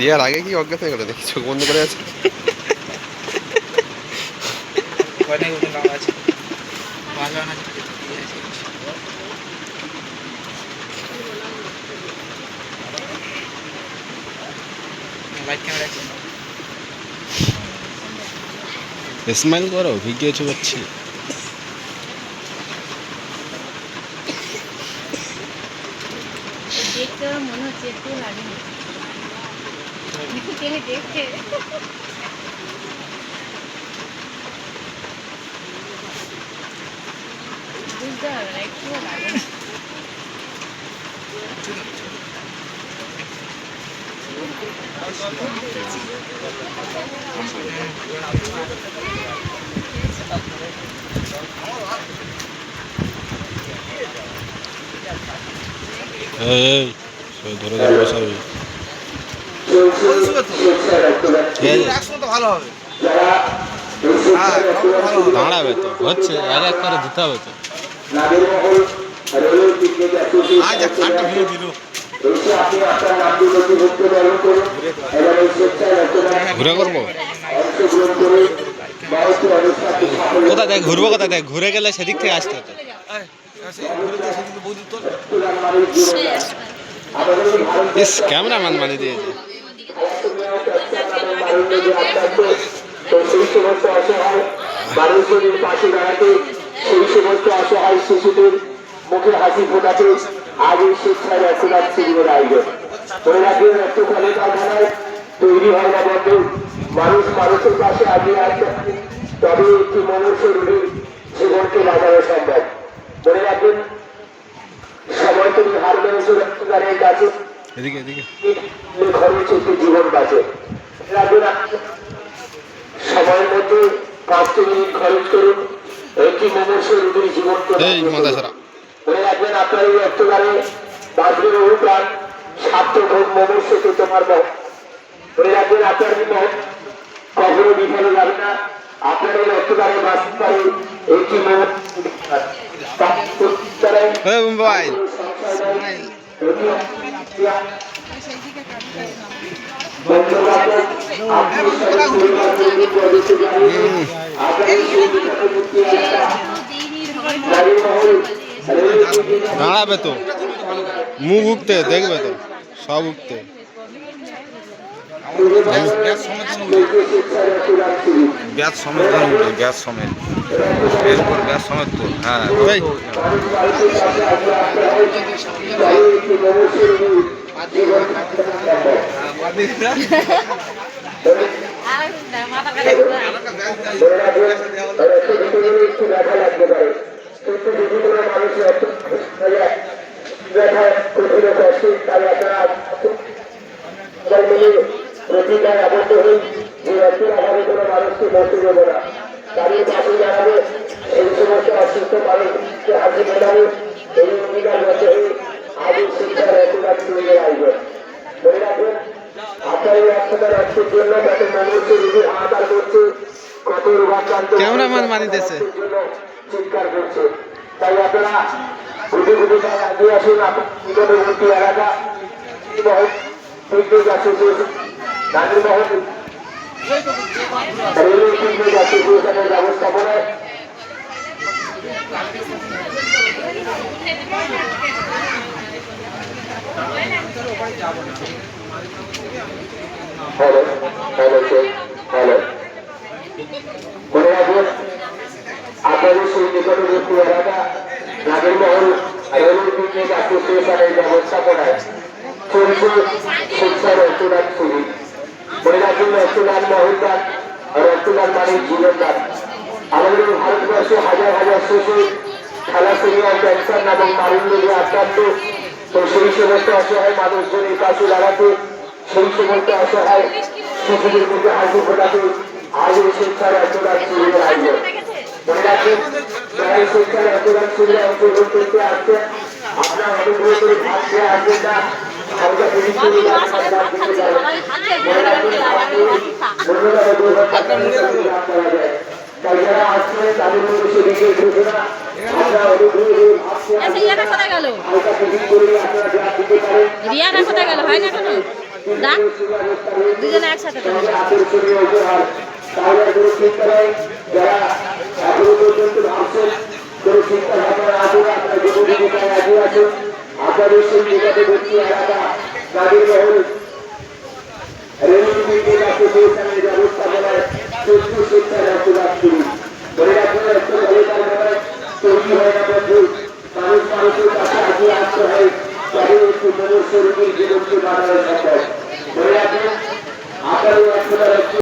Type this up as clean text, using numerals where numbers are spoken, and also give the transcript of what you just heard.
দেওয়ার আগে কি অজ্ঞাত হয়ে গেল, দেখি চোখ বন্ধ করে আছে। স্মাইল করো, ভিডিও চলছে। দেখতে মনে হচ্ছে একটু লাগেনি, দেখতে বুঝতে হবে না, একটু লাগে না। ধরে ধরে বসাবি, ভালো হবে, দাঁড়াবে তো, হচ্ছে এক এক করে দিতে হবে তো। ঘুরে করবো কোথা দেখ, ঘুরবো কোথা দেখ, ঘুরে গেলে সেদিক থেকে আসতে হতো। ইস ক্যামেরাম্যান মানে দিয়েছে। সেই সমস্ত অসহায় মানুষজনের পাশে দাঁড়াতে, সেই সমস্ত অসহায় শিশুদের মুখে হাসি ফোটাতে আজ এই স্বেচ্ছায় রক্তদান শিবিরের আয়োজন। মনে রাখবেন, রক্তদানের কারখানায় তৈরি হয় না বন্ধু, মানুষ মানুষের পাশে আগিয়ে আসতে পারে, তবে একটি মনুষ্য রোগীর জীবনকে বাঁচানো সম্ভব। মনে রাখবেন, সময় তুমি হার মেনেছো রক্তদানের কাছে, খরচ একটি জীবন বাঁচে। মনে রাখবেন, সময়ের মধ্যে 5 মিনিট খরচ করুন, একটি মনুষ্য রোগীর জীবনকে। মনে রাখবেন, আপনার এই রক্তদানে বাঁচবে বহু প্রাণ, সার্থক হোক মনুষ্যকে তোমার মত। মনে রাখবেন, আপনার মত কখনো বিফলে যাবে না, আপনার এই রক্তদানে বাঁচতে পারে একটি দাঁড়াবে তো, মুখ উঠতে দেখবে তো, সব উঠতে। ব্যাস সমেত উঠে, ব্যাস সমেত, এরপর ব্যাস সমেত তো। হ্যাঁ প্রতিকার আবদ্ধ হই যে রক্তের অভাবে কোনো মানুষকে মরতে দেব না, তাদের পাশে দাঁড়াবে, এই সমস্ত অসুস্থ মানুষকে হাসি মেলাবে, এই অঙ্গীকার মধ্যে হয়ে আজ শিক্ষার রক্তদান শিবিরের আয়োজন। মনে রাখবেন, আপনার এই রক্তদান রক্তের জন্য কত মানুষ রোগী হাহাকার করছে, কত রোগাক্রান্ত জন্য চিৎকার করছে। তাই আপনারা ঘুটে ঘুটে এগিয়ে আসুন, আপনার নিকটবর্তী এলাকা ব্যবস্থাপনায় মনে রাখবেন, আপনাদের সেই নিকটবর্তী এলাকা নাগরমহল রেলওয়ে পিকনিক অ্যাসোসিয়েশনের ব্যবস্থাপনায় চলছে শিক্ষা রক্তদান শিবির। মনে রাখবেন, রক্তদান মহদান, রক্তদান মানে জীবনদান। আমাদের ভারতবর্ষে হাজার হাজার শিশু থ্যালাসেমিয়া, ক্যান্সার নামক মারণ রোগে আক্রান্ত। তো সেই সমস্ত অসহায় মানুষজনের পাশে দাঁড়াতে, সেই সমস্ত অসহায় শিশুদের মুখে হাসি ফোটাতে আজ এই শিক্ষা রক্তদান শিবিরের আয়োজন। মনে রাখবেন, যারা এই শিক্ষা রক্তদান শিবিরে অংশগ্রহণ করতে আসছে, আপনার অনুগ্রহ করে ভাগ খেয়ে আসবেন না, হালকা ফিরিয়ে তাই যারা আসছে তাদের মধ্যে সেদিকে ঘোষণা, আপনার অনুগ্রহ করে ভাগ খেয়ে হালকা ফিরিয়ে করে আপনারা দিতে পারেন। ডাক দুজনে একসাথে করে আকর্ষণীয় উপহার তাহলে কোনো চিন্তা নেই যারা এখনো পর্যন্ত ভাবছেন কোনো চিন্তা ভাবনা আসুন আপনার জীবনীকায় আগে আসুন আপনাদের সেই নিকটবর্তী এলাকা নাগরিকমহল রেলওয়ে অ্যাসোসিয়েশনের ব্যবস্থাপনায় সুস্থ শিক্ষা রক্তদান শুরু ধরে রাখুন একটু তার ব্যাপারে তৈরি হয় না বন্ধু মানুষ মানুষের কাছে আগিয়ে আসতে হয় তবে একটু মনুষ্য রোগীর জীবনকে বাড়ানো সম্ভব ধরে রাখুন আপনাদের একটু